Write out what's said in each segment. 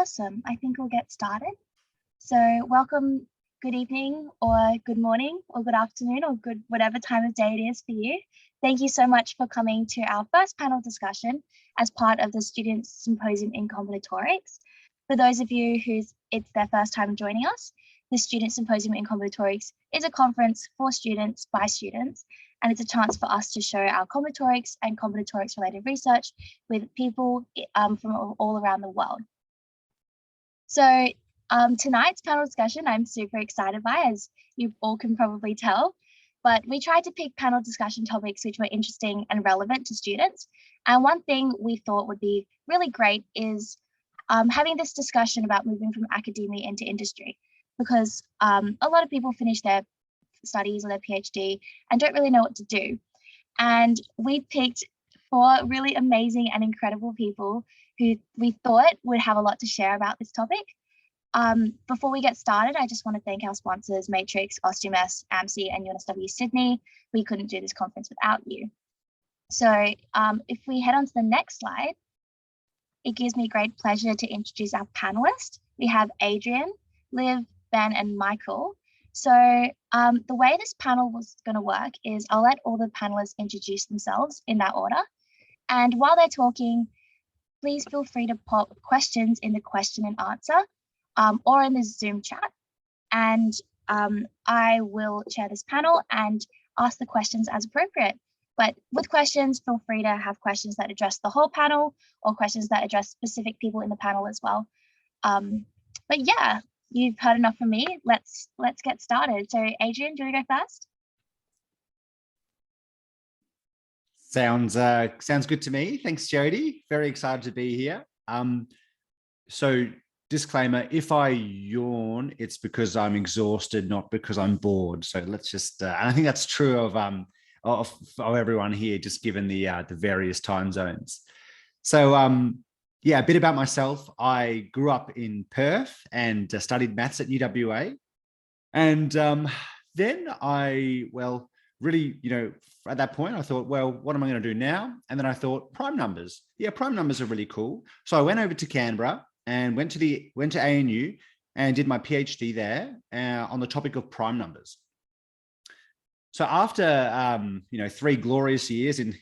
Awesome. I think we'll get started. So welcome, good evening or good morning or good afternoon or good whatever time of day it is for you. Thank you so much for coming to our first panel discussion as part of the Student Symposium in Combinatorics. For those of you it's their first time joining us, the Student Symposium in Combinatorics is a conference for students by students, and it's a chance for us to show our combinatorics and combinatorics related research with people from all around the world. So tonight's panel discussion I'm super excited by, as you all can probably tell, but we tried to pick panel discussion topics which were interesting and relevant to students. And one thing we thought would be really great is having this discussion about moving from academia into industry, because a lot of people finish their studies or their PhD and don't really know what to do. And we picked 4 really amazing and incredible people who we thought would have a lot to share about this topic. Before we get started, I just want to thank our sponsors, Matrix, OSTUMS, AMSI, and UNSW Sydney. We couldn't do this conference without you. So if we head on to the next slide, it gives me great pleasure to introduce our panelists. We have Adrian, Liv, Ben, and Michael. So the way this panel was going to work is I'll let all the panelists introduce themselves in that order. And while they're talking, please feel free to pop questions in the question and answer or in the Zoom chat. And I will chair this panel and ask the questions as appropriate. But with questions, feel free to have questions that address the whole panel or questions that address specific people in the panel as well. But yeah, you've heard enough from me. Let's get started. So Adrian, do you want to go first? Sounds good to me. Thanks, Jodie. Very excited to be here. So disclaimer, if I yawn, it's because I'm exhausted, not because I'm bored. So let's just, and I think that's true of everyone here, just given the various time zones. So yeah, a bit about myself. I grew up in Perth and studied maths at UWA. And then really, at that point, I thought, well, what am I going to do now? And then I thought, prime numbers. Yeah, prime numbers are really cool. So I went over to Canberra and went to ANU and did my PhD there on the topic of prime numbers. So after 3 glorious years in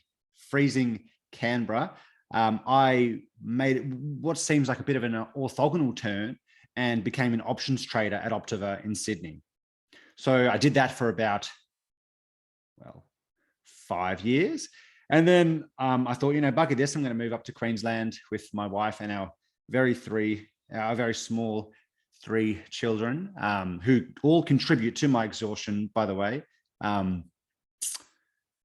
freezing Canberra, I made what seems like a bit of an orthogonal turn and became an options trader at Optiva in Sydney. So I did that for about 5 years. And then I thought, bugger this, I'm going to move up to Queensland with my wife and our very small 3 children, who all contribute to my exhaustion, by the way. I'm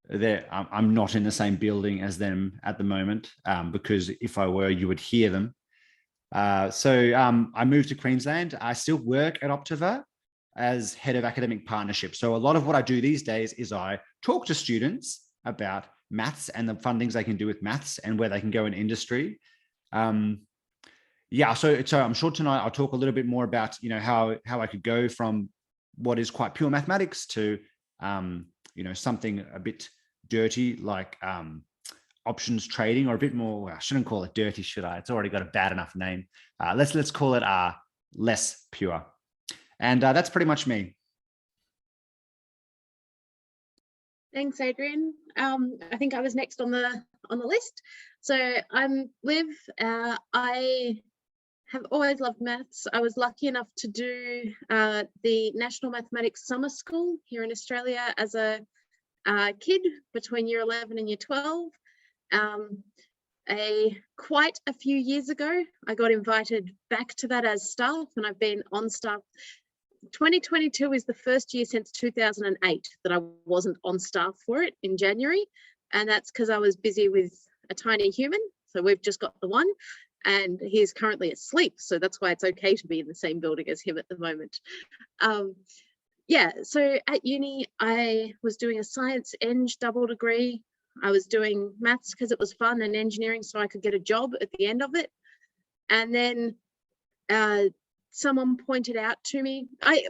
not in the same building as them at the moment, because if I were, you would hear them. So I moved to Queensland. I still work at Optiva as head of academic partnership. So a lot of what I do these days is I talk to students about maths and the fun things they can do with maths and where they can go in industry. Yeah, so I'm sure tonight I'll talk a little bit more about how I could go from what is quite pure mathematics to something a bit dirty like options trading, or a bit more, I shouldn't call it dirty, should I? It's already got a bad enough name. Let's call it less pure. And that's pretty much me. Thanks, Adrian. I think I was next on the list. So I'm Liv. I have always loved maths. I was lucky enough to do the National Mathematics Summer School here in Australia as a kid between year 11 and year 12. Quite a few years ago, I got invited back to that as staff, and I've been on staff. 2022 is the first year since 2008 that I wasn't on staff for it in January, and that's because I was busy with a tiny human. So we've just got the one, and he's currently asleep, so that's why it's okay to be in the same building as him at the moment. Yeah, so at uni I was doing a science eng double degree. I was doing maths because it was fun, and engineering so I could get a job at the end of it. And then someone pointed out to me,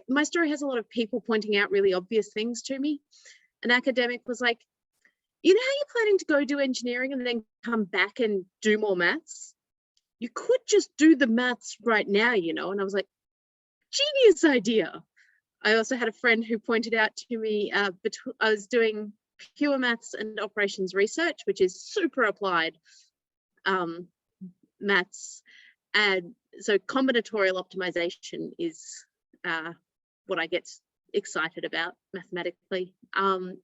my story has a lot of people pointing out really obvious things to me. An academic was like, you know how you're planning to go do engineering and then come back and do more maths? you could just do the maths right now, you know. And I was like, genius idea. I also had a friend who pointed out to me, I was doing pure maths and operations research, which is super applied maths. And so combinatorial optimization is what I get excited about mathematically. And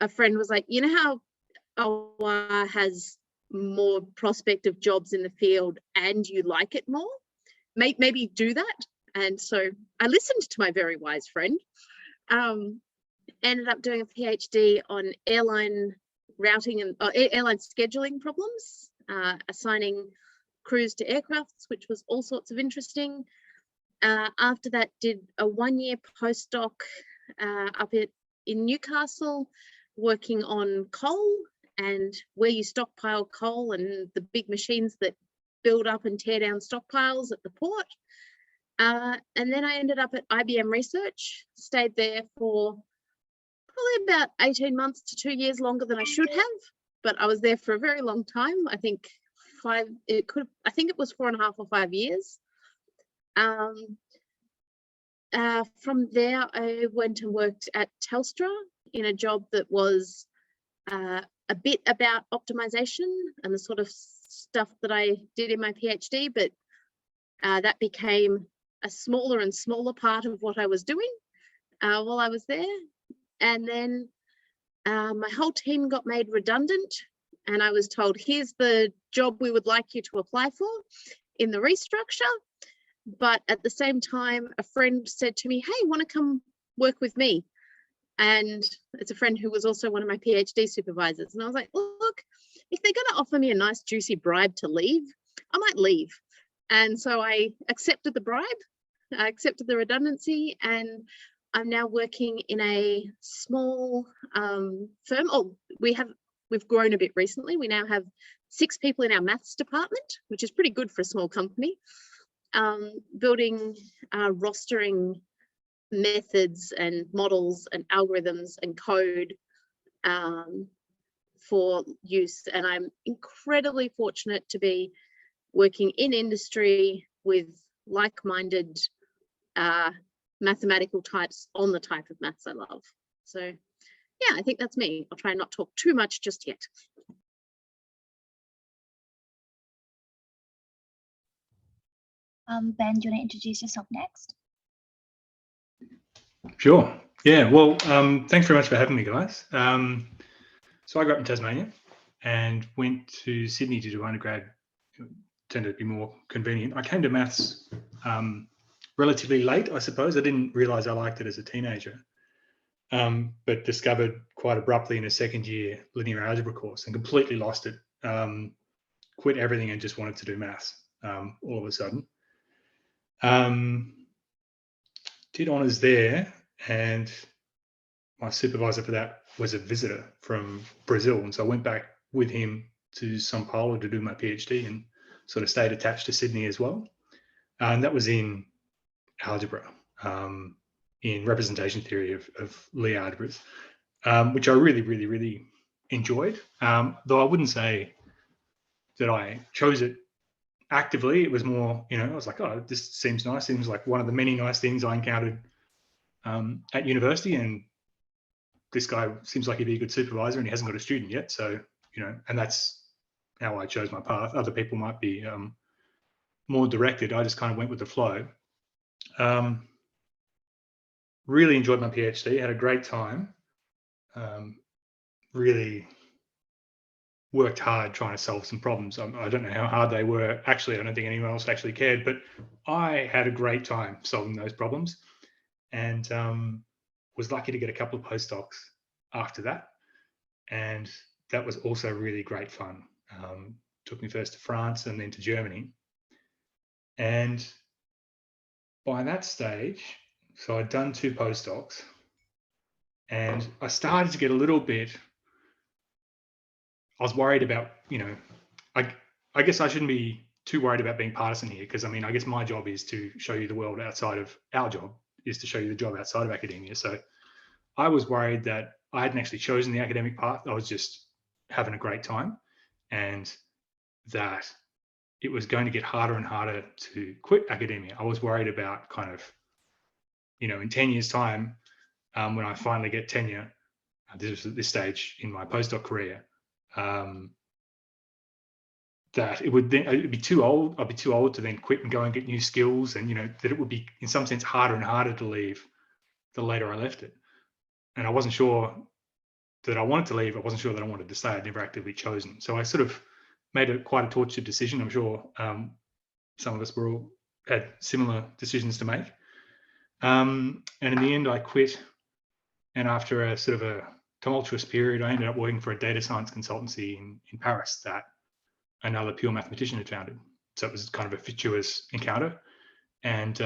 a friend was like, you know how OR has more prospect of jobs in the field and you like it more? Maybe do that. And so I listened to my very wise friend, ended up doing a PhD on airline routing and airline scheduling problems, assigning crews to aircrafts, which was all sorts of interesting. After that, did a 1-year postdoc up in Newcastle, working on coal and where you stockpile coal and the big machines that build up and tear down stockpiles at the port. And then I ended up at IBM Research, stayed there for probably about 18 months to 2 years longer than I should have, but I was there for a very long time. I think it was 4.5 or 5 years. From there, I went and worked at Telstra in a job that was a bit about optimization and the sort of stuff that I did in my PhD, but that became a smaller and smaller part of what I was doing while I was there. And then my whole team got made redundant, and I was told, here's the job we would like you to apply for in the restructure. But at the same time, a friend said to me, hey, want to come work with me? And it's a friend who was also one of my PhD supervisors. And I was like, look, if they're going to offer me a nice juicy bribe to leave, I might leave. And so I accepted the bribe, I accepted the redundancy, and I'm now working in a small firm. Oh, we've grown a bit recently. We now have 6 people in our maths department, which is pretty good for a small company. Building rostering methods and models and algorithms and code for use. And I'm incredibly fortunate to be working in industry with like-minded mathematical types on the type of maths I love. So yeah, I think that's me. I'll try and not talk too much just yet. Ben, do you want to introduce yourself next? Sure. Yeah. Well, thanks very much for having me, guys. So I grew up in Tasmania and went to Sydney to do undergrad. It turned out to be more convenient. I came to maths relatively late, I suppose. I didn't realise I liked it as a teenager, but discovered quite abruptly in a second year linear algebra course and completely lost it. Quit everything and just wanted to do maths all of a sudden. Did honours there, and my supervisor for that was a visitor from Brazil, and so I went back with him to Sao Paulo to do my PhD and sort of stayed attached to Sydney as well. And that was in algebra, in representation theory of Lie algebras, which I really enjoyed, though I wouldn't say that I chose it actively. It was more, I was like, oh, this seems nice. Seems like one of the many nice things I encountered at university. And this guy seems like he'd be a good supervisor, and he hasn't got a student yet. So, and that's how I chose my path. Other people might be more directed. I just kind of went with the flow. Really enjoyed my PhD, had a great time. Really worked hard trying to solve some problems. I don't know how hard they were. Actually, I don't think anyone else actually cared, but I had a great time solving those problems, and was lucky to get a couple of postdocs after that. And that was also really great fun. Took me first to France and then to Germany. And by that stage, so I'd done 2 postdocs, and I started to get a little bit, I was worried about, I guess I shouldn't be too worried about being partisan here, because I guess my job is to show you the world outside of, our job is to show you the job outside of academia. So I was worried that I hadn't actually chosen the academic path. I was just having a great time, and that it was going to get harder and harder to quit academia. I was worried about kind of, in 10 years' time, when I finally get tenure, this was at this stage in my postdoc career, that it'd be too old. I'd be too old to then quit and go and get new skills, and that it would be in some sense harder and harder to leave the later I left it. And I wasn't sure that I wanted to leave. I wasn't sure that I wanted to stay. I'd never actively chosen. So I sort of made quite a tortured decision. I'm sure some of us had similar decisions to make. And in the end, I quit. And after a sort of a tumultuous period, I ended up working for a data science consultancy in Paris that another pure mathematician had founded. So it was kind of a fortuitous encounter, and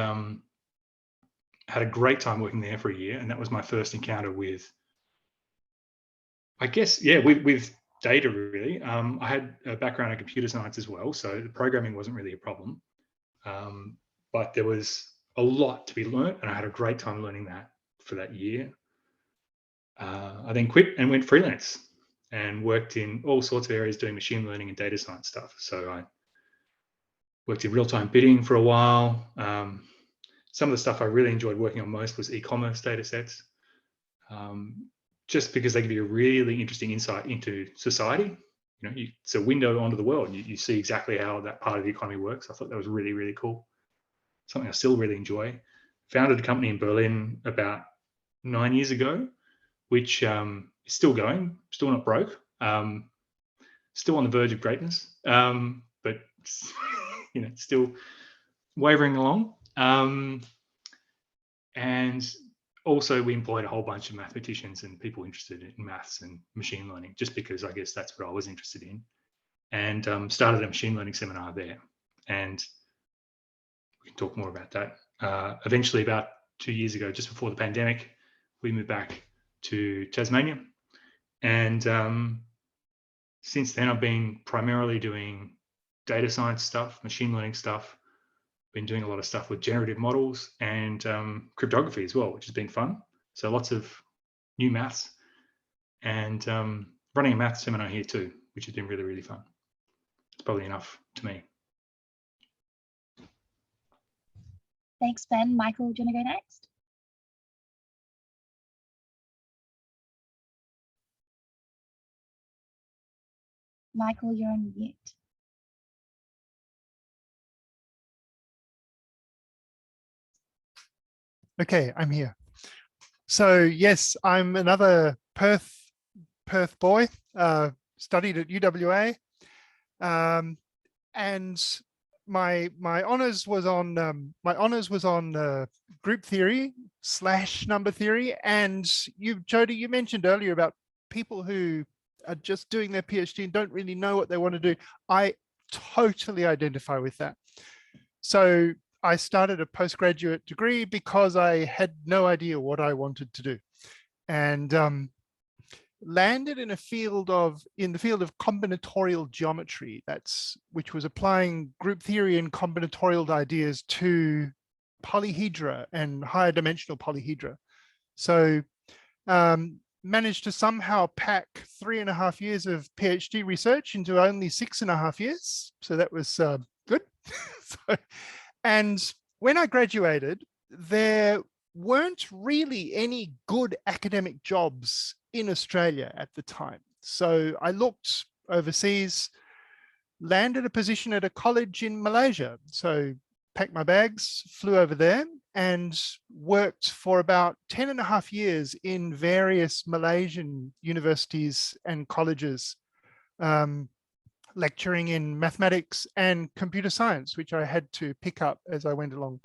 had a great time working there for a year. And that was my first encounter with, I guess, with data, really. I had a background in computer science as well, so the programming wasn't really a problem. But there was a lot to be learned, and I had a great time learning that for that year. I then quit and went freelance and worked in all sorts of areas doing machine learning and data science stuff. So I worked in real-time bidding for a while. Some of the stuff I really enjoyed working on most was e-commerce data sets, just because they give you a really interesting insight into society. It's a window onto the world. You see exactly how that part of the economy works. I thought that was really, really cool. Something I still really enjoy. Founded a company in Berlin about 9 years ago, which is still going, still not broke, still on the verge of greatness, but still wavering along. And also we employed a whole bunch of mathematicians and people interested in maths and machine learning, just because I guess that's what I was interested in, and started a machine learning seminar there. And we can talk more about that. Eventually, about 2 years ago, just before the pandemic, we moved back to Tasmania. And since then, I've been primarily doing data science stuff, machine learning stuff. Been doing a lot of stuff with generative models and cryptography as well, which has been fun. So lots of new maths, and running a math seminar here too, which has been really, really fun. It's probably enough to me. Thanks, Ben. Michael, do you want to go next? Michael, you're on mute. Okay, I'm here. So yes, I'm another Perth boy. Studied at UWA, and my honors was on group theory / number theory. And Jodie, you mentioned earlier about people who are just doing their PhD and don't really know what they want to do. I totally identify with that. So I started a postgraduate degree because I had no idea what I wanted to do, and landed in the field of combinatorial geometry, which was applying group theory and combinatorial ideas to polyhedra and higher dimensional polyhedra. So managed to somehow pack 3.5 years of PhD research into only 6.5 years. So that was good. And when I graduated, there weren't really any good academic jobs in Australia at the time. So I looked overseas, landed a position at a college in Malaysia. So packed my bags, flew over there, and worked for about 10.5 years in various Malaysian universities and colleges, lecturing in mathematics and computer science, which I had to pick up as I went along.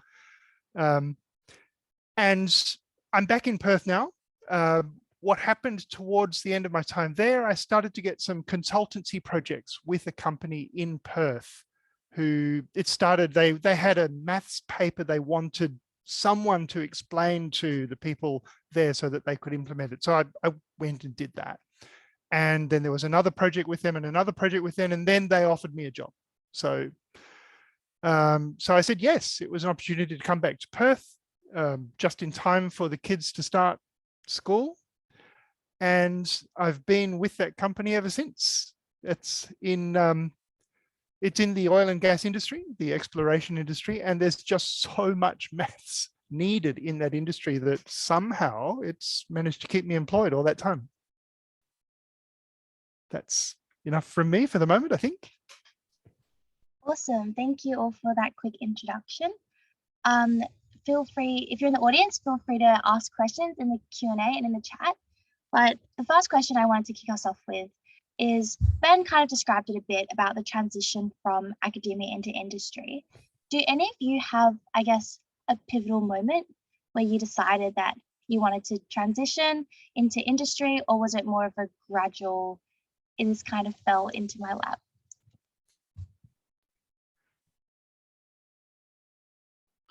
And I'm back in Perth now. What happened towards the end of my time there, I started to get some consultancy projects with a company in Perth they had a maths paper they wanted someone to explain to the people there so that they could implement it. So I went and did that. And then there was another project with them and another project with them, and then they offered me a job. So I said yes. It was an opportunity to come back to Perth just in time for the kids to start school. And I've been with that company ever since. It's it's in the oil and gas industry, the exploration industry, and there's just so much maths needed in that industry that somehow it's managed to keep me employed all that time. That's enough from me for the moment, I think. Awesome. Thank you all for that quick introduction. Feel free, if you're in the audience, feel free to ask questions in the Q&A and in the chat. But the first question I wanted to kick us off with is, Ben kind of described it a bit about the transition from academia into industry. Do any of you have, I guess, a pivotal moment where you decided that you wanted to transition into industry, or was it more of a gradual, it just kind of fell into my lap?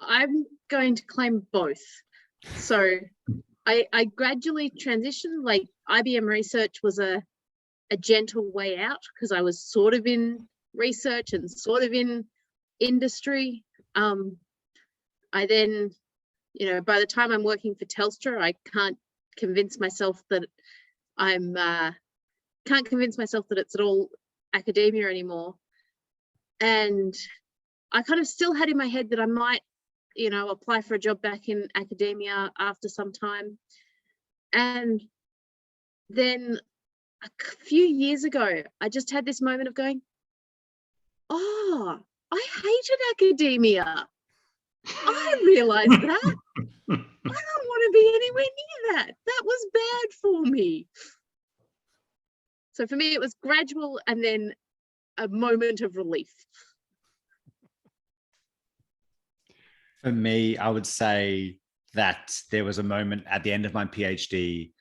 I'm going to claim both. So I gradually transitioned, like IBM research was a gentle way out because I was sort of in research and sort of in industry. I then, you know, by the time I'm working for Telstra, I can't convince myself that it's at all academia anymore. And I kind of still had in my head that I might, you know, apply for a job back in academia after some time. And then a few years ago, I just had this moment of going, oh, I hated academia. I realized that. I don't want to be anywhere near that. That was bad for me. So for me, it was gradual and then a moment of relief. For me, I would say that there was a moment at the end of my PhD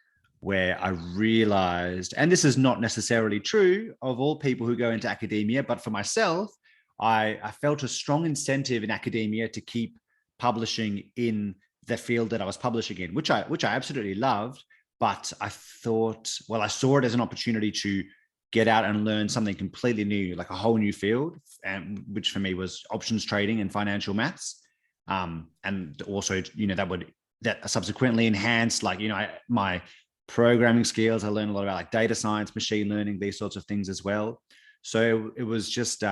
where I realized, and this is not necessarily true of all people who go into academia, but for myself, I felt a strong incentive in academia to keep publishing in the field that I was publishing in, which I absolutely loved. But I thought, well, I saw it as an opportunity to get out and learn something completely new, like a whole new field, and which for me was options trading and financial maths. And also, you know, that subsequently enhanced, like, you know, my programming skills. I learned a lot about like data science, machine learning, these sorts of things as well. So it was just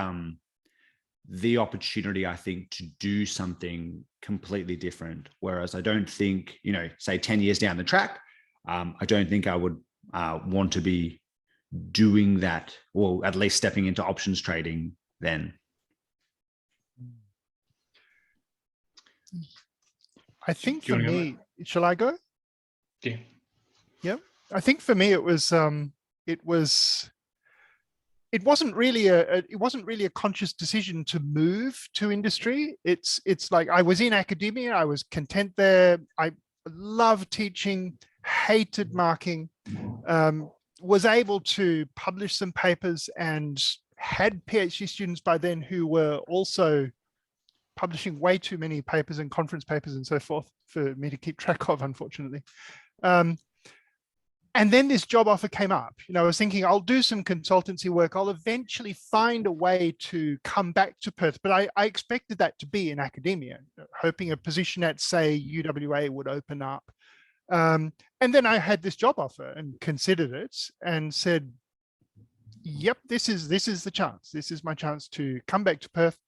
the opportunity, I think, to do something completely different. Whereas I don't think, you know, say 10 years down the track, I don't think I would want to be doing that, or at least stepping into options trading then. I think for me, shall I go? Yeah. Yeah. I think for me, it wasn't really a conscious decision to move to industry. It's like I was in academia, I was content there. I loved teaching, hated marking, was able to publish some papers and had PhD students by then who were also publishing way too many papers and conference papers and so forth for me to keep track of, unfortunately. And then this job offer came up. You know, I was thinking I'll do some consultancy work. I'll eventually find a way to come back to Perth, but I expected that to be in academia, hoping a position at, say, UWA would open up. And then I had this job offer and considered it and said, yep, this is the chance. This is my chance to come back to Perth.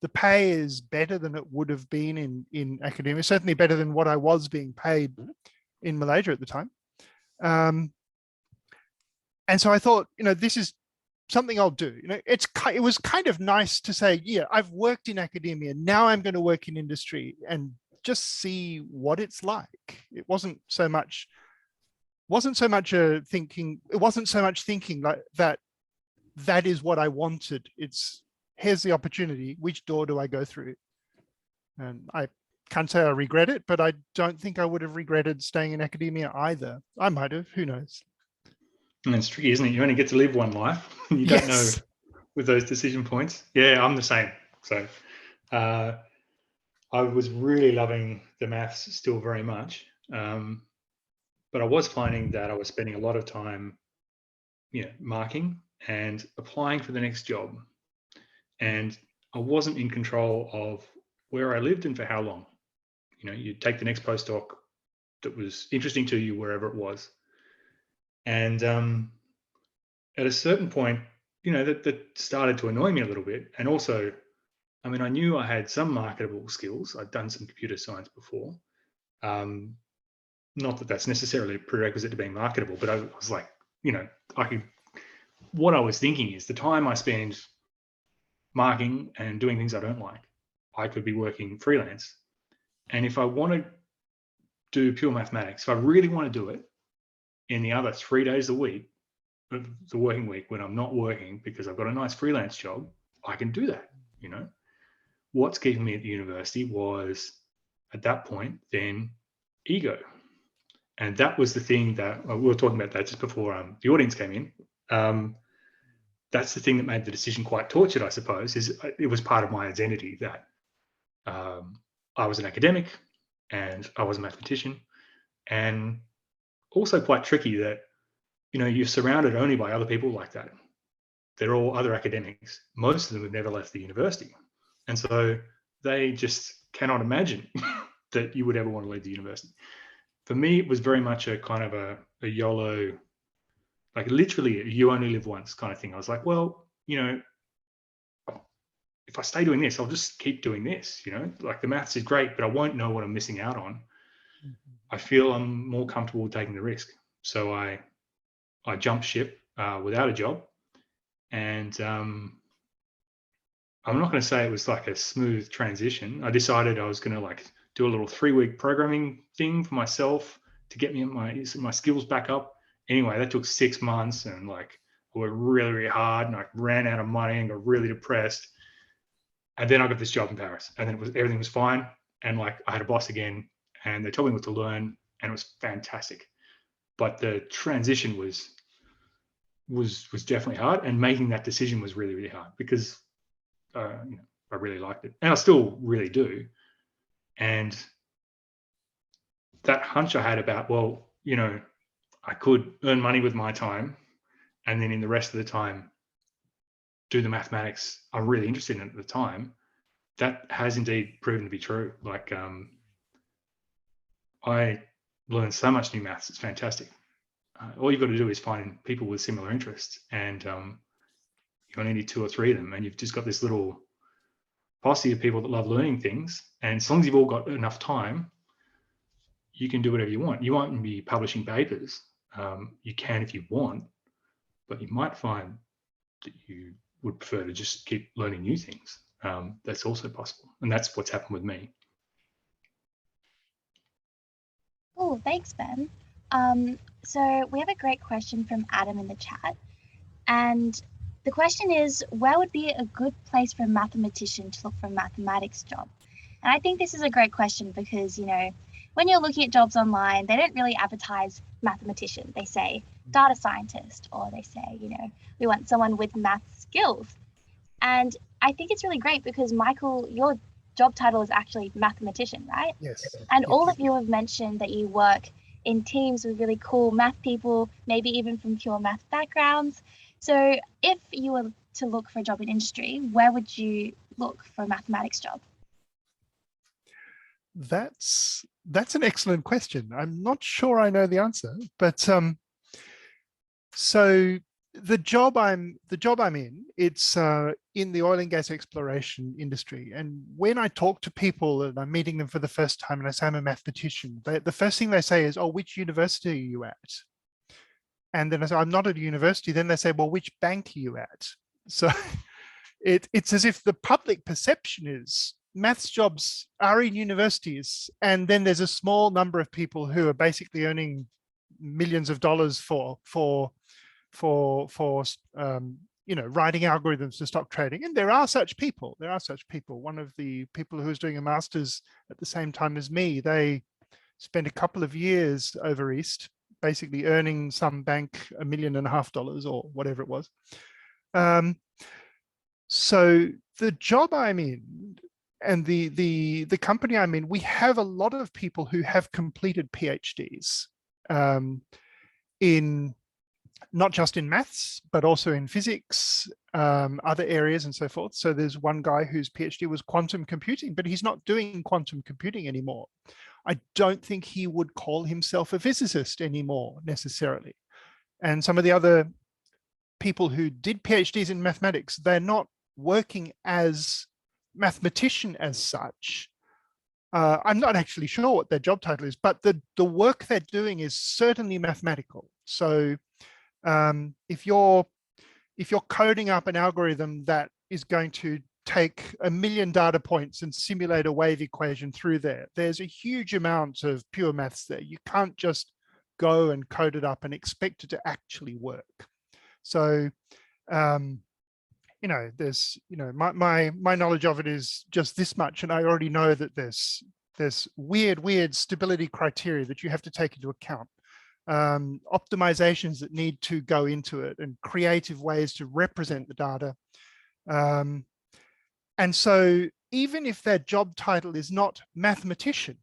The pay is better than it would have been in academia, certainly better than what I was being paid in Malaysia at the time. And so I thought, you know, this is something I'll do. You know, it was kind of nice to say, yeah, I've worked in academia. Now I'm going to work in industry and just see what it's like. It wasn't so much thinking like that is what I wanted. It's, here's the opportunity. Which door do I go through? And I can't say I regret it, but I don't think I would have regretted staying in academia either. I might have, who knows? And it's tricky, isn't it? You only get to live one life. You don't know with those decision points. Yeah, I'm the same. So I was really loving the maths still very much. But I was finding that I was spending a lot of time, you know, marking and applying for the next job. And I wasn't in control of where I lived and for how long. You know, you take the next postdoc that was interesting to you wherever it was. And at a certain point, you know, that started to annoy me a little bit. And also, I mean, I knew I had some marketable skills. I'd done some computer science before. Not that that's necessarily a prerequisite to being marketable, but I was like, you know, what I was thinking is the time I spend marking and doing things I don't like, I could be working freelance. And if I want to do pure mathematics, if I really want to do it in the other 3 days a week, the working week, when I'm not working because I've got a nice freelance job, I can do that, you know. What's keeping me at the university was, at that point, then ego. And that was the thing that we were talking about that just before the audience came in. That's the thing that made the decision quite tortured, I suppose, is it was part of my identity that I was an academic and I was a mathematician, and also quite tricky that, you know, you're surrounded only by other people like that. They're all other academics. Most of them have never left the university. And so they just cannot imagine that you would ever want to leave the university. For me, it was very much a kind of a YOLO, like literally you only live once kind of thing. I was like, well, you know, if I stay doing this, I'll just keep doing this, you know, like the maths is great, but I won't know what I'm missing out on. I feel I'm more comfortable taking the risk. So I jumped ship without a job. And I'm not going to say it was like a smooth transition. I decided I was going to like do a little 3-week programming thing for myself to get me my skills back up. Anyway, that took 6 months, and like I worked really, really hard, and I ran out of money and got really depressed. And then I got this job in Paris, and then everything was fine. And like I had a boss again, and they told me what to learn, and it was fantastic. But the transition was definitely hard, and making that decision was really, really hard because you know, I really liked it, and I still really do. And that hunch I had about, well, you know, I could earn money with my time, and then in the rest of the time do the mathematics I'm really interested in at the time, that has indeed proven to be true. Like I learned so much new maths. It's fantastic. All you've got to do is find people with similar interests, and you only need 2 or 3 of them, and you've just got this little posse of people that love learning things. And as long as you've all got enough time, you can do whatever you want. You won't be publishing papers. You can if you want, but you might find that you would prefer to just keep learning new things. That's also possible, and that's what's happened with me. Oh, thanks, Ben. So we have a great question from Adam in the chat, and the question is, where would be a good place for a mathematician to look for a mathematics job? And I think this is a great question because, you know, when you're looking at jobs online, they don't really advertise mathematician. They say data scientist, or they say, you know, we want someone with math skills. And I think it's really great because, Michael, your job title is actually mathematician, right? Yes. And all of you have mentioned that you work in teams with really cool math people, maybe even from pure math backgrounds. So if you were to look for a job in industry, where would you look for a mathematics job? That's an excellent question. I'm not sure I know the answer, but so the job I'm in, it's in the oil and gas exploration industry. And when I talk to people and I'm meeting them for the first time and I say I'm a mathematician, the first thing they say is, oh, which university are you at? And then I say, I'm not at a university. Then they say, well, which bank are you at? So it's as if the public perception is maths jobs are in universities. And then there's a small number of people who are basically earning millions of dollars for you know, writing algorithms to stock trading. And there are such people. One of the people who was doing a master's at the same time as me, they spent a couple of years over East, basically earning some bank $1.5 million or whatever it was. So the job I'm in and the company I'm in, we have a lot of people who have completed PhDs in not just in maths, but also in physics, other areas and so forth. So there's one guy whose PhD was quantum computing, but he's not doing quantum computing anymore. I don't think he would call himself a physicist anymore necessarily. And some of the other people who did PhDs in mathematics, they're not working as mathematician as such. I'm not actually sure what their job title is, but the work they're doing is certainly mathematical. So if you're coding up an algorithm that is going to take 1 million data points and simulate a wave equation through there, there's a huge amount of pure maths there. You can't just go and code it up and expect it to actually work. So, there's, my knowledge of it is just this much, and I already know that there's weird stability criteria that you have to take into account, optimizations that need to go into it, and creative ways to represent the data. And so even if their job title is not mathematician,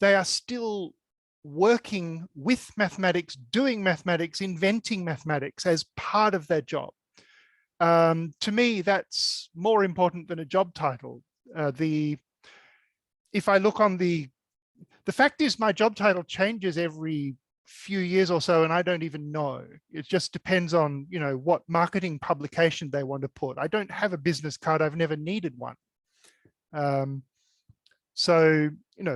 they are still working with mathematics, doing mathematics, inventing mathematics as part of their job. To me, that's more important than a job title. If I look on the fact is my job title changes every few years or so, and I don't even know. It just depends on, what marketing publication they want to put. I don't have a business card. I've never needed one. So,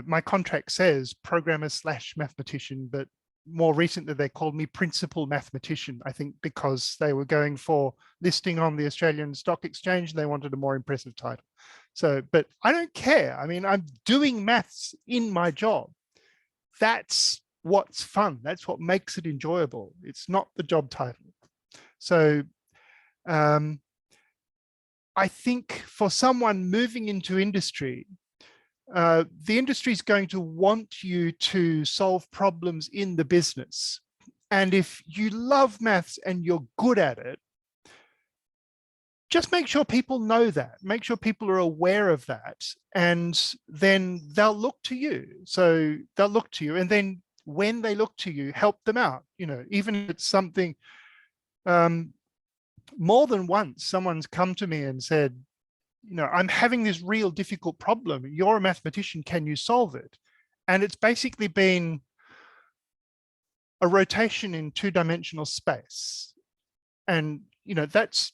my contract says programmer / mathematician, but more recently they called me principal mathematician, I think because they were going for listing on the Australian Stock Exchange and they wanted a more impressive title. So, but I don't care. I mean, I'm doing maths in my job. That's what's fun. That's what makes it enjoyable. It's not the job title. So I think for someone moving into industry, the industry is going to want you to solve problems in the business. And if you love maths and you're good at it, just make sure people know that, make sure people are aware of that, and then they'll look to you. So they'll look to you, and then when they look to you, help them out. Even if it's something, more than once, someone's come to me and said, I'm having this real difficult problem. You're a mathematician, can you solve it? And it's basically been a rotation in two-dimensional space. And, that's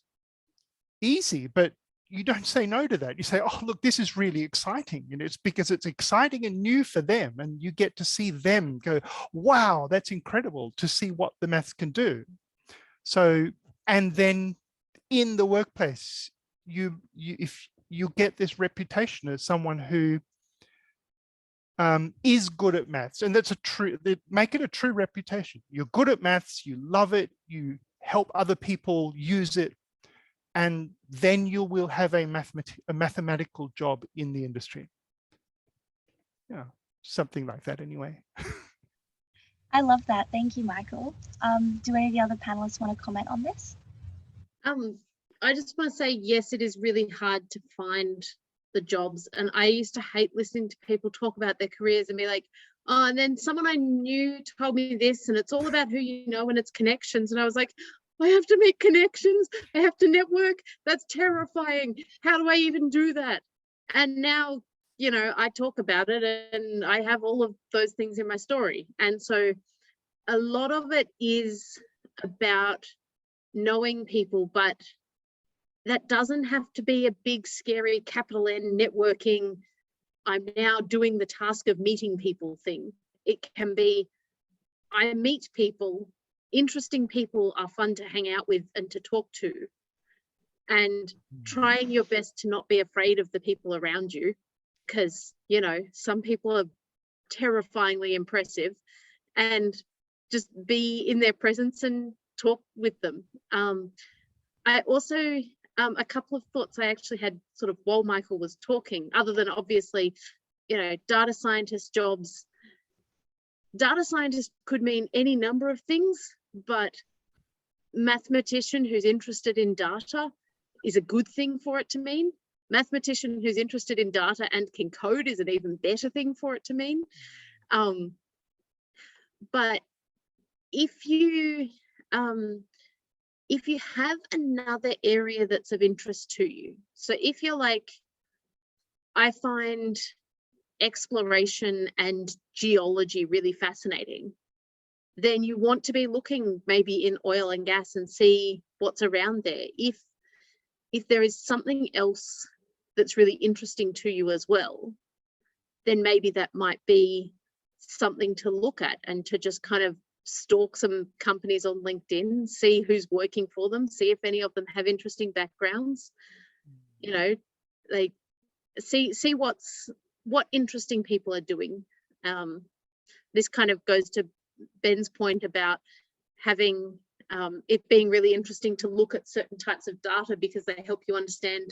easy, but you don't say no to that. You say, oh, look, this is really exciting. It's because it's exciting and new for them. And you get to see them go, wow, that's incredible to see what the maths can do. So, and then in the workplace, if you get this reputation as someone who is good at maths, and make it a true reputation. You're good at maths, you love it, you help other people use it, and then you will have a mathematical job in the industry. Yeah, something like that anyway. I love that. Thank you, Michael. Do any of the other panelists want to comment on this? I just want to say, yes, it is really hard to find the jobs. And I used to hate listening to people talk about their careers and be like, oh, and then someone I knew told me this, and it's all about who you know and it's connections. And I was like, I have to make connections. I have to network. That's terrifying. How do I even do that? And now, I talk about it and I have all of those things in my story. And so a lot of it is about knowing people, but that doesn't have to be a big, scary, capital N networking, I'm now doing the task of meeting people thing. It can be, I meet people, interesting people are fun to hang out with and to talk to, and trying your best to not be afraid of the people around you, because, some people are terrifyingly impressive, and just be in their presence and talk with them. I also, a couple of thoughts I actually had sort of while Michael was talking, other than obviously, data scientist jobs. Data scientist could mean any number of things, but mathematician who's interested in data is a good thing for it to mean. Mathematician who's interested in data and can code is an even better thing for it to mean. But if you have another area that's of interest to you, so if you're like, I find exploration and geology really fascinating, then you want to be looking maybe in oil and gas and see what's around there. If there is something else that's really interesting to you as well, then maybe that might be something to look at, and to just kind of stalk some companies on LinkedIn, see who's working for them, see if any of them have interesting backgrounds, you know, like see what interesting people are doing. This kind of goes to Ben's point about having it being really interesting to look at certain types of data because they help you understand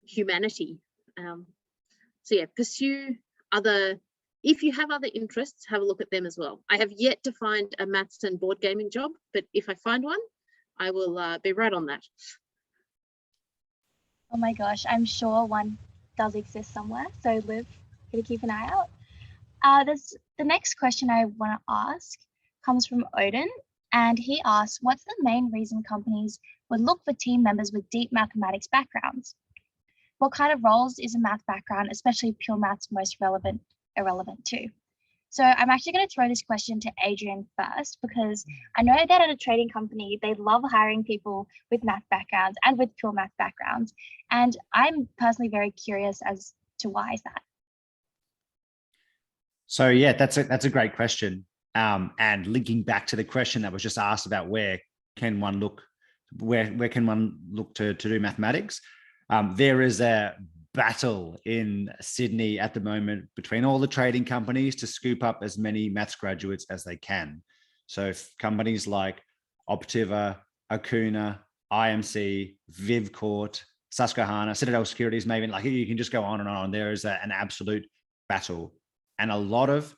humanity. So yeah, pursue other, if you have other interests, have a look at them as well. I have yet to find a maths and board gaming job, but if I find one, I will be right on that. Oh my gosh, I'm sure one does exist somewhere. So Liv, gonna keep an eye out. The next question I want to ask comes from Odin, and he asks, what's the main reason companies would look for team members with deep mathematics backgrounds? What kind of roles is a math background, especially pure maths, most irrelevant to? So I'm actually going to throw this question to Adrian first, because I know that at a trading company, they love hiring people with math backgrounds and with pure math backgrounds. And I'm personally very curious as to why is that? So yeah, that's a great question. And linking back to the question that was just asked about where can one look to do mathematics? There is a battle in Sydney at the moment between all the trading companies to scoop up as many maths graduates as they can. So companies like Optiva, Acuna, IMC, Vivcourt, Susquehanna, Citadel Securities, maybe, like you can just go on and on. There is an absolute battle. And a lot of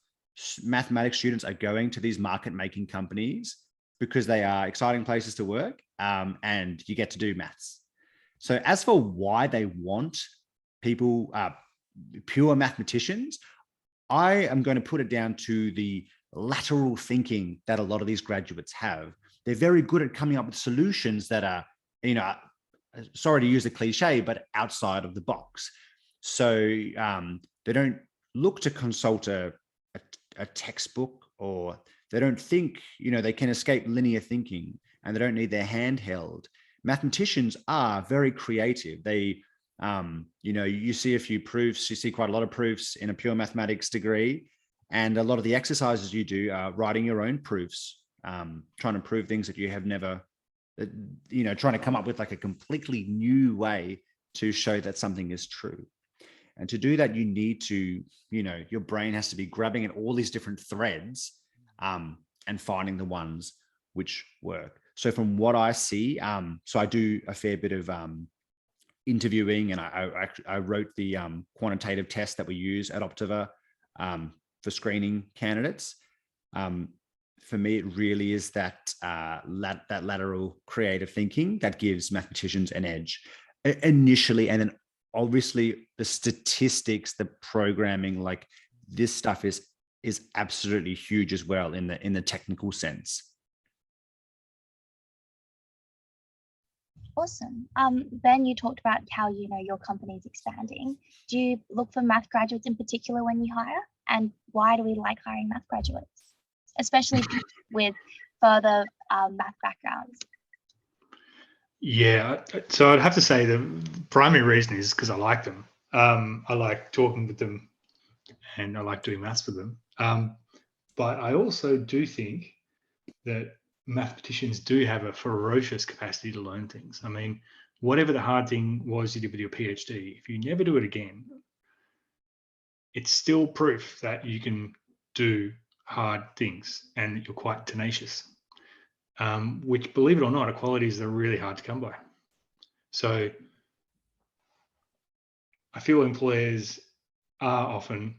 mathematics students are going to these market-making companies because they are exciting places to work, and you get to do maths. So as for why they want people, pure mathematicians, I am going to put it down to the lateral thinking that a lot of these graduates have. They're very good at coming up with solutions that are, sorry to use the cliche, but outside of the box. So they don't look to consult a textbook, or they don't think, they can escape linear thinking, and they don't need their hand held. Mathematicians are very creative. They, you see a few proofs, you see quite a lot of proofs in a pure mathematics degree. And a lot of the exercises you do are writing your own proofs, trying to prove things that you have never, trying to come up with like a completely new way to show that something is true. And to do that, you need to, your brain has to be grabbing at all these different threads and finding the ones which work. So from what I see, so I do a fair bit of interviewing, and I wrote the quantitative test that we use at Optiva for screening candidates. For me, it really is that lateral creative thinking that gives mathematicians an edge initially, and then obviously the statistics, the programming, like this stuff is absolutely huge as well in the technical sense. Awesome. Ben, you talked about how your company is expanding. Do you look for math graduates in particular when you hire? And why do we like hiring math graduates, especially with further math backgrounds? Yeah, so I'd have to say the primary reason is because I like them. I like talking with them, and I like doing maths with them. But I also do think that mathematicians do have a ferocious capacity to learn things. I mean, whatever the hard thing was you did with your PhD, if you never do it again, it's still proof that you can do hard things and that you're quite tenacious. Which, believe it or not, are qualities that are really hard to come by. So I feel employers are often,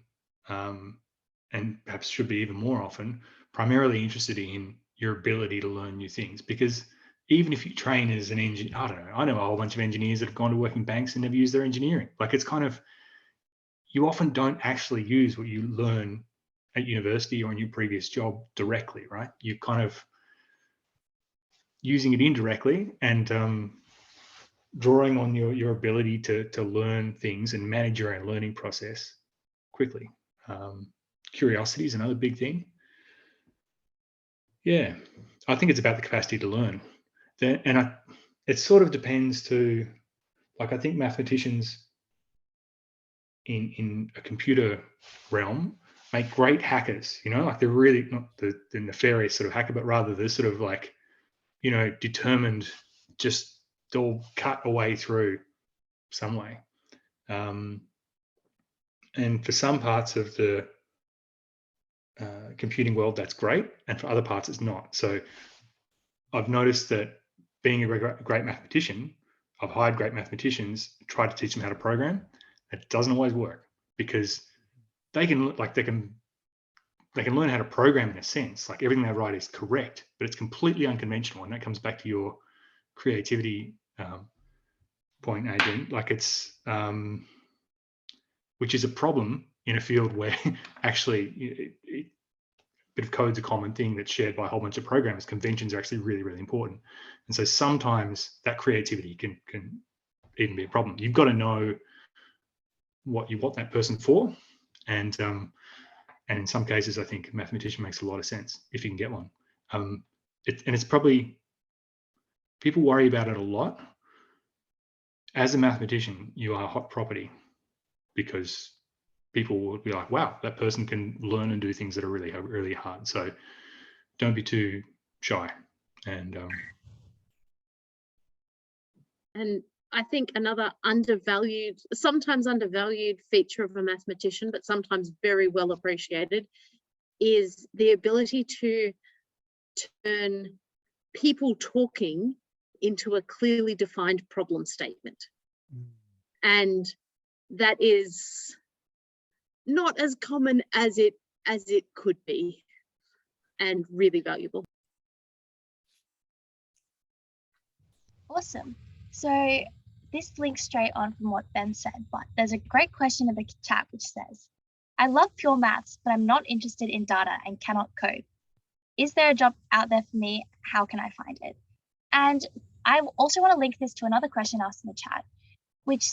and perhaps should be even more often, primarily interested in your ability to learn new things. Because even if you train as an engineer, I don't know, I know a whole bunch of engineers that have gone to work in banks and never used their engineering. Like, it's kind of, you often don't actually use what you learn at university or in your previous job directly, right? You kind of using it indirectly and drawing on your ability to learn things and manage your own learning process quickly. Curiosity is another big thing. Yeah, I think it's about the capacity to learn. It sort of depends to, like, I think mathematicians in a computer realm make great hackers, like they're really not the nefarious sort of hacker, but rather the sort of like, determined, just they'll cut a way through some way. And for some parts of the computing world, that's great. And for other parts, it's not. So I've noticed that being a great mathematician, I've hired great mathematicians, tried to teach them how to program. It doesn't always work because they can learn how to program in a sense, like everything they write is correct, but it's completely unconventional. And that comes back to your creativity point, Adrian. Like it's, which is a problem in a field where actually a bit of code's a common thing that's shared by a whole bunch of programmers. Conventions are actually really, really important. And so sometimes that creativity can even be a problem. You've got to know what you want that person for. And in some cases, I think a mathematician makes a lot of sense if you can get one. And it's probably, people worry about it a lot. As a mathematician, you are hot property because people will be like, wow, that person can learn and do things that are really, really hard. So don't be too shy. And I think another sometimes undervalued feature of a mathematician, but sometimes very well appreciated, is the ability to turn people talking into a clearly defined problem statement. And that is not as common as it could be, and really valuable. Awesome. So this links straight on from what Ben said, but there's a great question in the chat which says, I love pure maths, but I'm not interested in data and cannot code. Is there a job out there for me? How can I find it? And I also want to link this to another question asked in the chat, which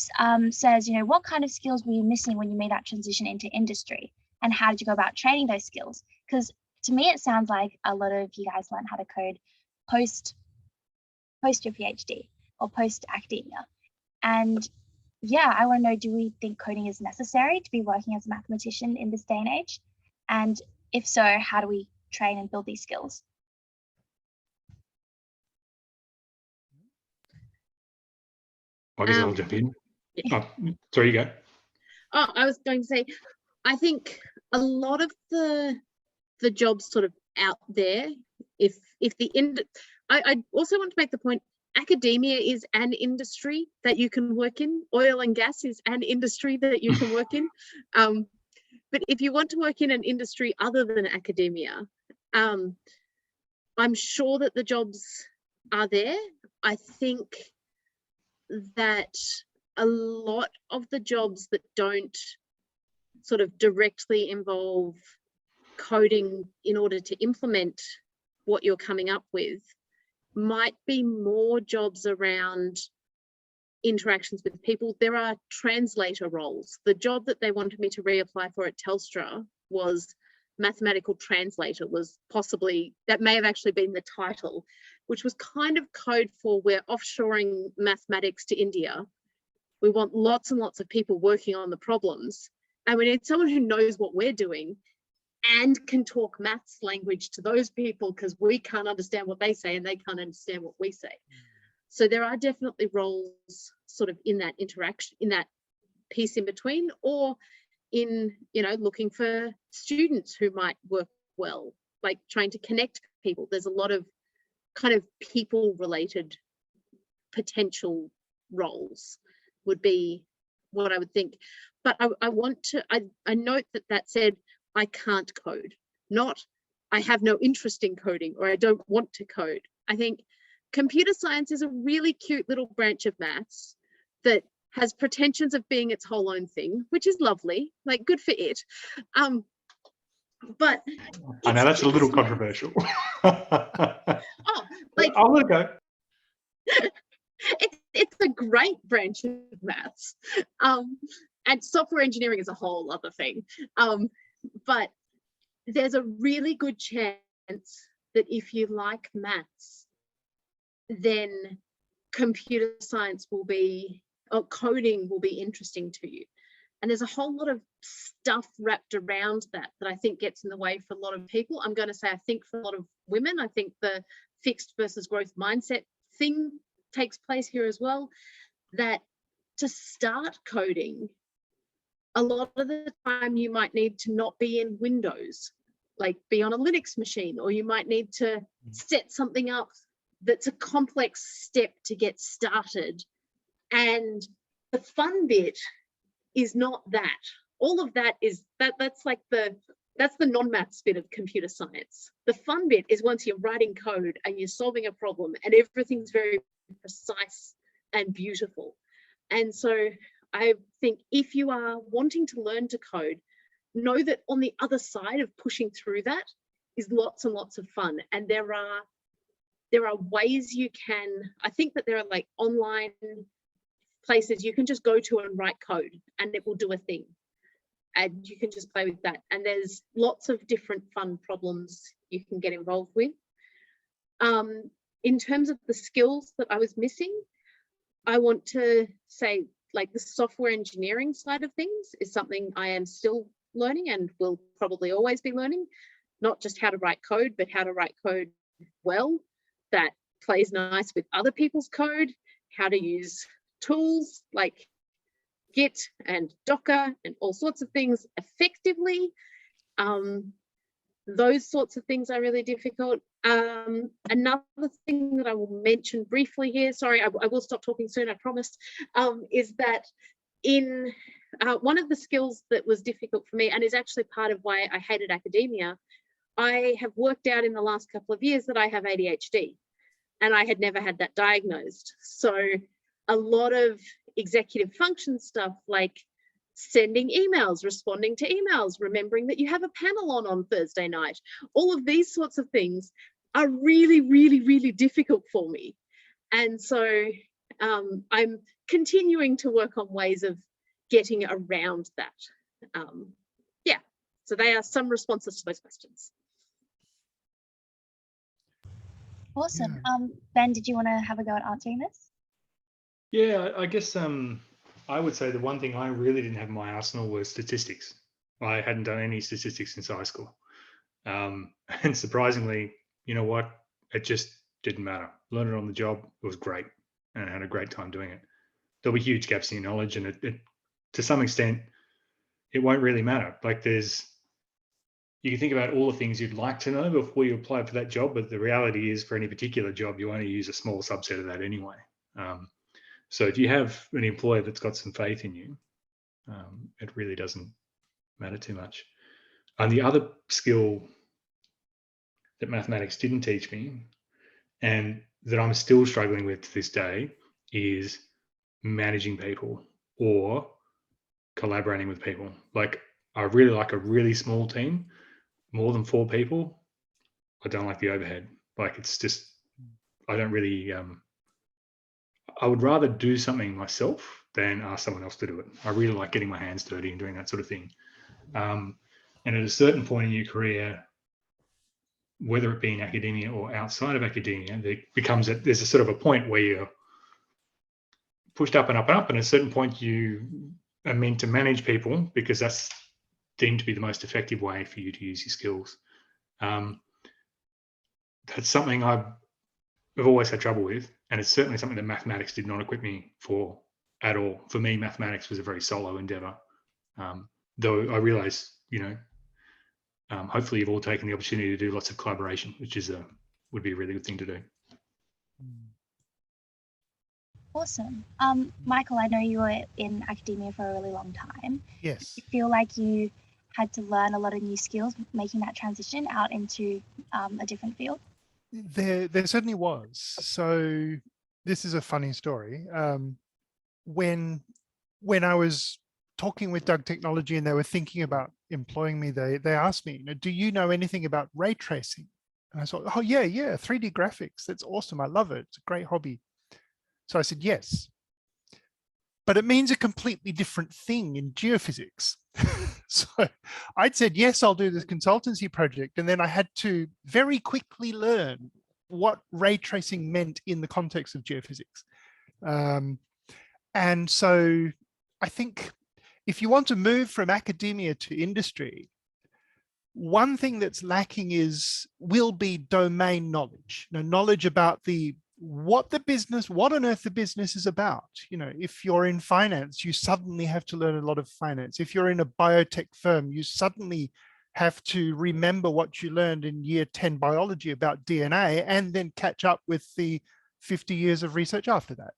says, what kind of skills were you missing when you made that transition into industry? And how did you go about training those skills? Because to me, it sounds like a lot of you guys learned how to code post your PhD or post academia. And yeah, I want to know, do we think coding is necessary to be working as a mathematician in this day and age? And if so, how do we train and build these skills? I guess I'll jump in. Oh, sorry, you go. Oh, I was going to say, I think a lot of the jobs sort of out there, I also want to make the point, academia is an industry that you can work in. Oil and gas is an industry that you can work in. But if you want to work in an industry other than academia, I'm sure that the jobs are there. I think that a lot of the jobs that don't sort of directly involve coding in order to implement what you're coming up with might be more jobs around interactions with people. There are translator roles. The job that they wanted me to reapply for at Telstra was mathematical translator, was possibly, that may have actually been the title, which was kind of code for, we're offshoring mathematics to India. We want lots and lots of people working on the problems. And we need someone who knows what we're doing and can talk maths language to those people, because we can't understand what they say and they can't understand what we say. So there are definitely roles sort of in that interaction, in that piece in between, or in, looking for students who might work well, like trying to connect people. There's a lot of kind of people related potential roles would be what I would think. But I note that said, I can't code, not I have no interest in coding or I don't want to code. I think computer science is a really cute little branch of maths that has pretensions of being its whole own thing, which is lovely, like good for it. But I know that's a little controversial. Oh, like, I'll let it go. It's a great branch of maths, and software engineering is a whole other thing. But there's a really good chance that if you like maths, then computer science will be, or coding will be interesting to you. And there's a whole lot of stuff wrapped around that I think gets in the way for a lot of people. I'm going to say, I think for a lot of women, I think the fixed versus growth mindset thing takes place here as well, that to start coding, a lot of the time you might need to not be in Windows, like be on a Linux machine, or you might need to set something up that's a complex step to get started. And the fun bit is not that. All of that is that's the non-maths bit of computer science. The fun bit is once you're writing code and you're solving a problem and everything's very precise and beautiful. And so I think if you are wanting to learn to code, know that on the other side of pushing through that is lots and lots of fun. And there are ways you can, I think that there are like online places you can just go to and write code and it will do a thing. And you can just play with that. And there's lots of different fun problems you can get involved with. In terms of the skills that I was missing, I want to say, like, the software engineering side of things is something I am still learning and will probably always be learning. Not just how to write code, but how to write code well, that plays nice with other people's code, how to use tools like Git and Docker and all sorts of things effectively. Those sorts of things are really difficult. Another thing that I will mention briefly here, sorry, I will stop talking soon, I promise, is that in one of the skills that was difficult for me, and is actually part of why I hated academia, I have worked out in the last couple of years that I have ADHD, and I had never had that diagnosed. So a lot of executive function stuff like sending emails, responding to emails, remembering that you have a panel on Thursday night, all of these sorts of things are really, really, really difficult for me. And so I'm continuing to work on ways of getting around that. Yeah, so they are some responses to those questions. Awesome. Ben, did you want to have a go at answering this? Yeah, I guess I would say the one thing I really didn't have in my arsenal was statistics. I hadn't done any statistics since high school. And surprisingly, you know what? It just didn't matter. Learning on the job, it was great, and I had a great time doing it. There'll be huge gaps in your knowledge, and it to some extent, it won't really matter. Like you can think about all the things you'd like to know before you apply for that job, but the reality is for any particular job, you only use a small subset of that anyway. So if you have an employer that's got some faith in you, it really doesn't matter too much. And the other skill that mathematics didn't teach me, and that I'm still struggling with to this day, is managing people or collaborating with people. Like, I really like a really small team, more than 4 people. I don't like the overhead. Like, it's just, I don't really, I would rather do something myself than ask someone else to do it. I really like getting my hands dirty and doing that sort of thing. And at a certain point in your career, whether it be in academia or outside of academia, there's a sort of a point where you're pushed up and up and up, and at a certain point you are meant to manage people because that's deemed to be the most effective way for you to use your skills. That's something I've always had trouble with, and it's certainly something that mathematics did not equip me for at all. For me, mathematics was a very solo endeavor, though I realize, hopefully you've all taken the opportunity to do lots of collaboration, which would be a really good thing to do. Awesome. Michael, I know you were in academia for a really long time. Yes. Do you feel like you had to learn a lot of new skills making that transition out into a different field? There certainly was. So this is a funny story. When I was talking with Doug Technology and they were thinking about employing me, they asked me, do you know anything about ray tracing? And I thought, oh yeah, 3D graphics. That's awesome. I love it. It's a great hobby. So I said, yes. but it means a completely different thing in geophysics. So I'd said, yes, I'll do this consultancy project. And then I had to very quickly learn what ray tracing meant in the context of geophysics. And so I think if you want to move from academia to industry, one thing that's lacking will be domain knowledge, knowledge about what on earth the business is about. If you're in finance, you suddenly have to learn a lot of finance. If you're in a biotech firm, you suddenly have to remember what you learned in year 10 biology about DNA and then catch up with the 50 years of research after that.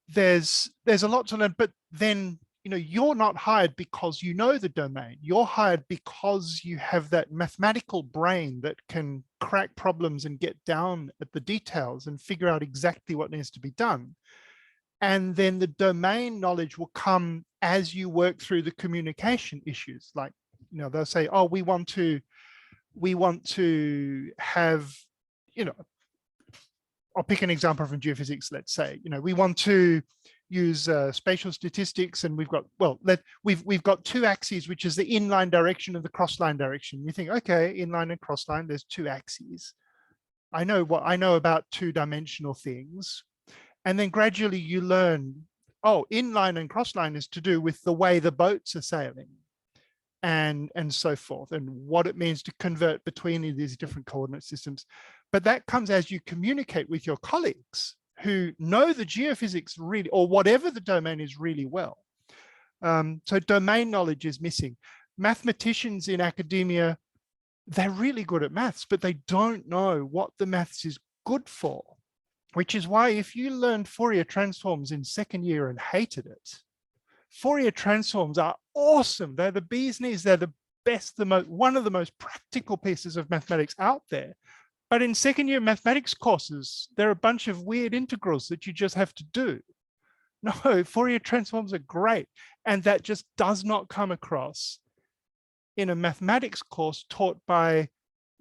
There's a lot to learn, but then you're not hired because you know the domain. You're hired because you have that mathematical brain that can crack problems and get down at the details and figure out exactly what needs to be done. And then the domain knowledge will come as you work through the communication issues. Like, they'll say, oh, we want to have, I'll pick an example from geophysics. Let's say, we want to use spatial statistics, and we've got two axes, which is the inline direction and the crossline direction. You think, okay, inline and crossline, there's two axes. I know about two-dimensional things. And then gradually you learn, oh, inline and crossline is to do with the way the boats are sailing and so forth, and what it means to convert between these different coordinate systems. But that comes as you communicate with your colleagues who know the geophysics really, or whatever the domain is, really well. So domain knowledge is missing. Mathematicians in academia, they're really good at maths, but they don't know what the maths is good for, which is why if you learned Fourier transforms in second year and hated it, Fourier transforms are awesome. They're the bee's knees. They're the best, one of the most practical pieces of mathematics out there. But in second year mathematics courses, there are a bunch of weird integrals that you just have to do. No, Fourier transforms are great. And that just does not come across in a mathematics course taught by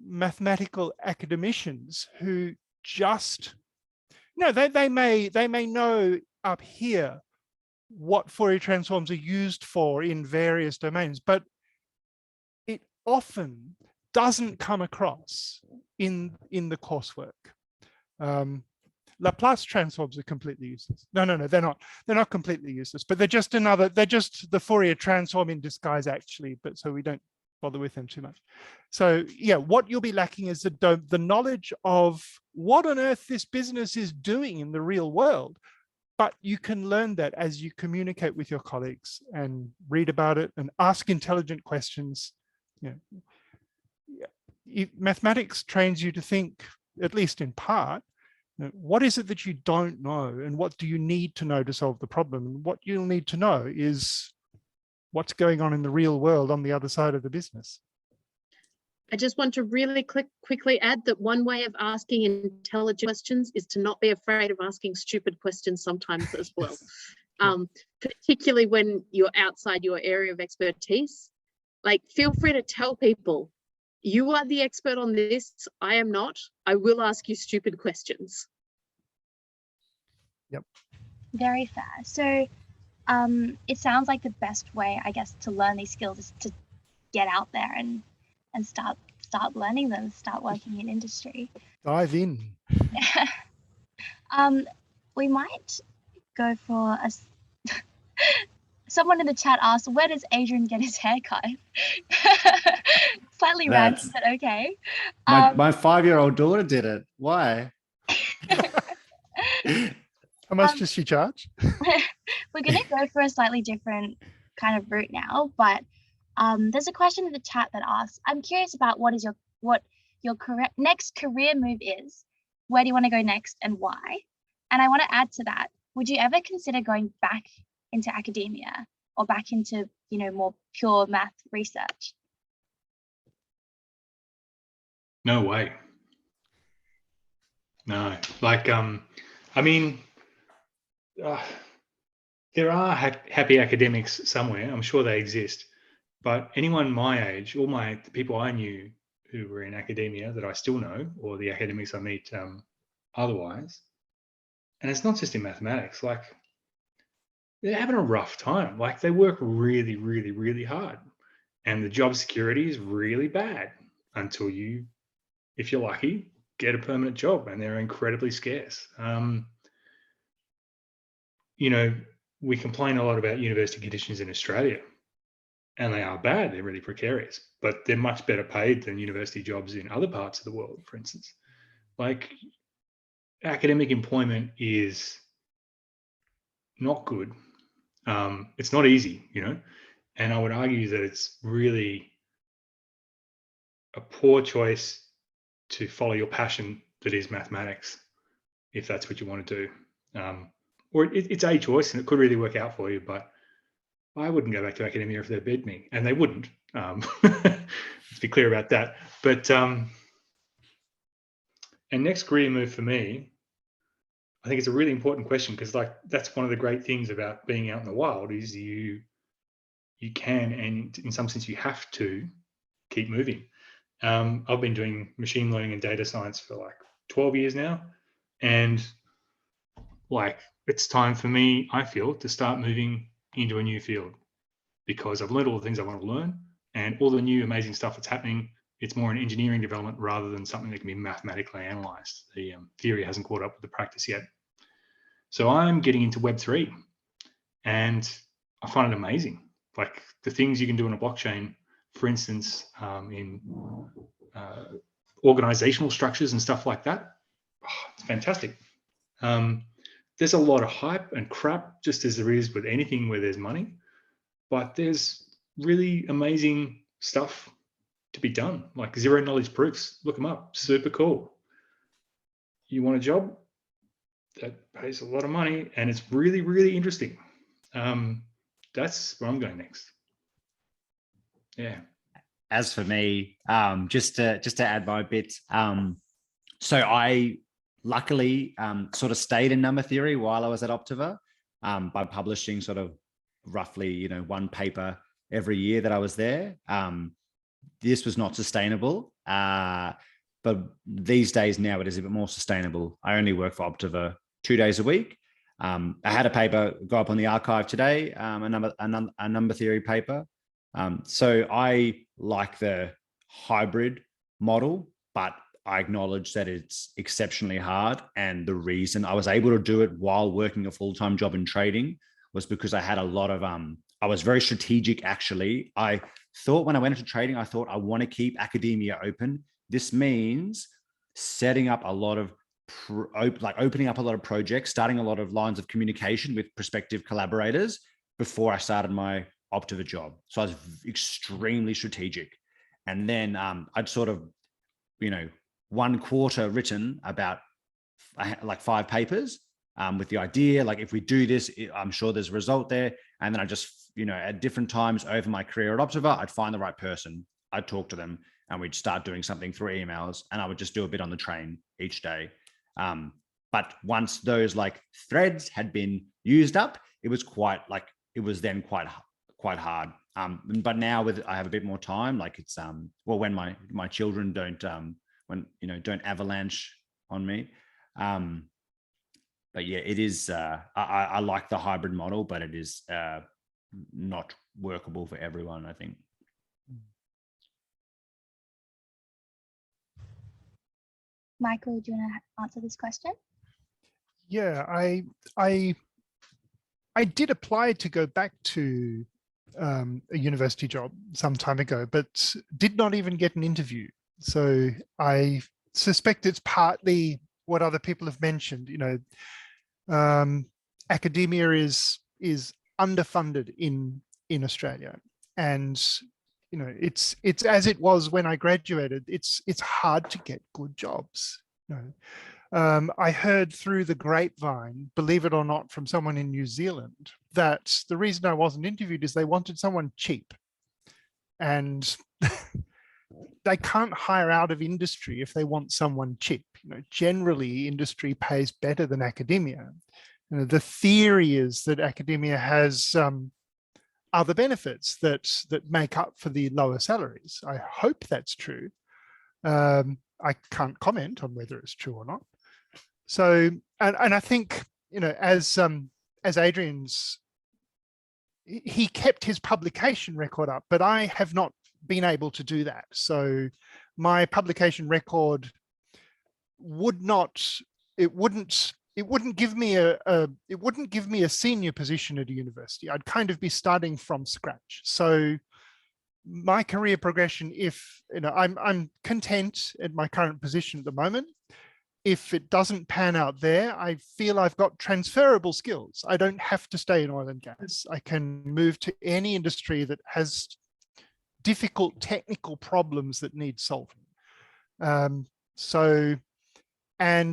mathematical academicians who just, they may know up here what Fourier transforms are used for in various domains, but it often doesn't come across in the coursework. Laplace transforms are completely useless. No, they're not. They're not completely useless, but they're just the Fourier transform in disguise, actually. But so we don't bother with them too much. So yeah, what you'll be lacking is the knowledge of what on earth this business is doing in the real world. But you can learn that as you communicate with your colleagues and read about it and ask intelligent questions. Mathematics trains you to think, at least in part, what is it that you don't know and what do you need to know to solve the problem? And what you'll need to know is what's going on in the real world on the other side of the business. I just want to really quickly add that one way of asking intelligent questions is to not be afraid of asking stupid questions sometimes as well, particularly when you're outside your area of expertise. Like, feel free to tell people, you are the expert on this, I am not. I will ask you stupid questions. Yep. Very fair. So it sounds like the best way, I guess, to learn these skills is to get out there and start learning them, start working in industry. Dive in. We might go for someone in the chat asked, where does Adrian get his haircut? Slightly random, but okay. My 5-year-old daughter did it. Why? How much does she charge? We're going to go for a slightly different kind of route now, but there's a question in the chat that asks, I'm curious about what your next career move is. Where do you want to go next and why? And I want to add to that, would you ever consider going back into academia or back into, more pure math research? No way. No, like, I mean, there are happy academics somewhere. I'm sure they exist. But anyone my age, all the people I knew who were in academia that I still know, or the academics I meet otherwise, and it's not just in mathematics, like they're having a rough time. Like they work really, really, really hard, and the job security is really bad until you, if you're lucky, get a permanent job, and they're incredibly scarce. You know, we complain a lot about university conditions in Australia, and they are bad. They're really precarious, but they're much better paid than university jobs in other parts of the world, for instance. Like academic employment is not good. It's not easy, you know, and I would argue that it's really a poor choice to follow your passion that is mathematics, if that's what you want to do. Or it's a choice and it could really work out for you, but I wouldn't go back to academia if they bid me, and they wouldn't. Let's be clear about that. But and next career move for me, I think it's a really important question, because like that's one of the great things about being out in the wild is you can, and in some sense you have to keep moving. I've been doing machine learning and data science for like 12 years now, and like it's time for me, I feel, to start moving into a new field, because I've learned all the things I want to learn, and all the new amazing stuff that's happening, it's more in engineering development rather than something that can be mathematically analyzed. The theory hasn't caught up with the practice yet. So I'm getting into Web3, and I find it amazing. Like the things you can do in a blockchain, for instance, in organizational structures and stuff like that. Oh, it's fantastic. There's a lot of hype and crap, just as there is with anything where there's money, but there's really amazing stuff to be done, like zero knowledge proofs. Look them up, super cool. You want a job that pays a lot of money and it's really, really interesting. That's where I'm going next. Yeah. As for me, just to add my bit, so I luckily sort of stayed in number theory while I was at Optiva by publishing sort of roughly, one paper every year that I was there. This was not sustainable, but these days now it is a bit more sustainable. I only work for Optiva 2 days a week. I had a paper go up on the archive today, a number theory paper. So I like the hybrid model, but I acknowledge that it's exceptionally hard. And the reason I was able to do it while working a full-time job in trading was because I had a lot of, I was very strategic, actually. I thought when I went into trading, I thought I want to keep academia open. This means setting up a lot of, opening up a lot of projects, starting a lot of lines of communication with prospective collaborators before I started my Optiva job. So I was extremely strategic. And then I'd sort of, 1 quarter written about like 5 papers with the idea, like if we do this, I'm sure there's a result there. And then I just, at different times over my career at Optiva, I'd find the right person. I'd talk to them and we'd start doing something through emails, and I would just do a bit on the train each day. But once those like threads had been used up, it was quite hard. But now I have a bit more time, like it's, when my children don't avalanche on me. But yeah, it is, I like the hybrid model, but it is not workable for everyone, I think. Michael, do you want to answer this question? Yeah, I did apply to go back to a university job some time ago, but did not even get an interview. So I suspect it's partly what other people have mentioned. Academia is underfunded in Australia, and it's as it was when I graduated. It's hard to get good jobs. I heard through the grapevine, believe it or not, from someone in New Zealand, that the reason I wasn't interviewed is they wanted someone cheap, and they can't hire out of industry if they want someone cheap. Generally, industry pays better than academia. The theory is that academia has other benefits that make up for the lower salaries. I hope that's true. I can't comment on whether it's true or not. So, and I think, as Adrian's he kept his publication record up, but I have not been able to do that. So my publication record wouldn't give me a senior position at a university. I'd kind of be starting from scratch. So my career progression, if I'm content at my current position at the moment. If it doesn't pan out there, I feel I've got transferable skills. I don't have to stay in oil and gas. I can move to any industry that has difficult technical problems that need solving. And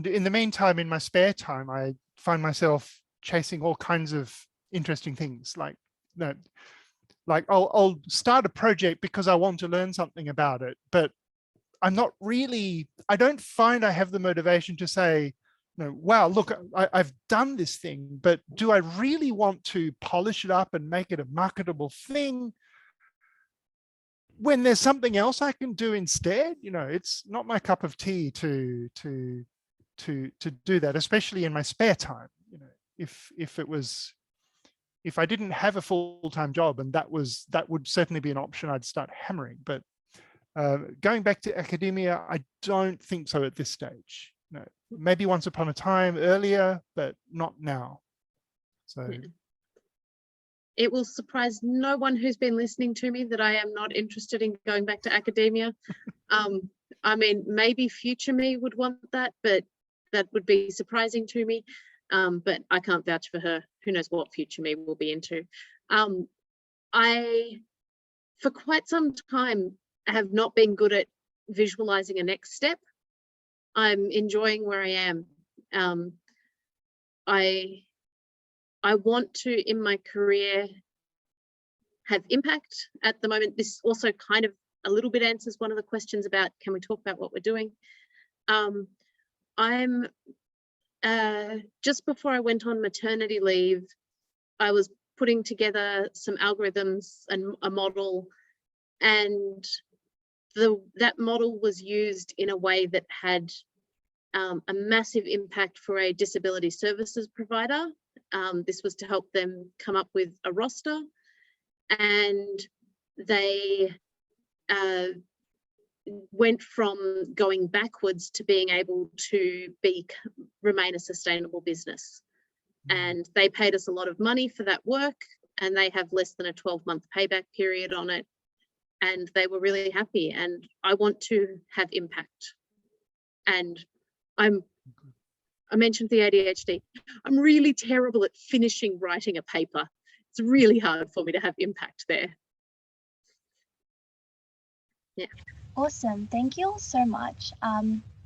in the meantime, in my spare time, I find myself chasing all kinds of interesting things. Like I'll start a project because I want to learn something about it, but I don't find I have the motivation to say, wow, look, I've done this thing, but do I really want to polish it up and make it a marketable thing when there's something else I can do instead? It's not my cup of tea to do that, especially in my spare time. If I didn't have a full-time job, and that would certainly be an option, I'd start hammering. But going back to academia, I don't think so at this stage. No, maybe once upon a time earlier, but not now. So it will surprise no one who's been listening to me that I am not interested in going back to academia. I mean, maybe future me would want that, but that would be surprising to me. But I can't vouch for her. Who knows what future me will be into. I, for quite some time, have not been good at visualizing a next step. I'm enjoying where I am. I want to, in my career, have impact. At the moment, this also kind of a little bit answers one of the questions about, can we talk about what we're doing? I'm just before I went on maternity leave, I was putting together some algorithms and a model, and that model was used in a way that had a massive impact for a disability services provider. This was to help them come up with a roster, and they went from going backwards to being able to remain a sustainable business. And they paid us a lot of money for that work, and they have less than a 12-month payback period on it. And they were really happy, and I want to have impact. And I mentioned the ADHD. I'm really terrible at finishing writing a paper. It's really hard for me to have impact there. Yeah. Awesome. Thank you all so much.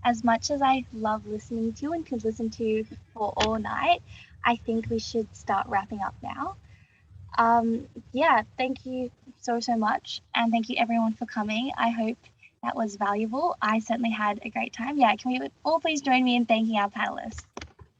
As much as I love listening to you and could listen to you for all night, I think we should start wrapping up now. Yeah, thank you so much, and thank you everyone for coming. I hope that was valuable. I certainly had a great time. Yeah, can we all please join me in thanking our panelists?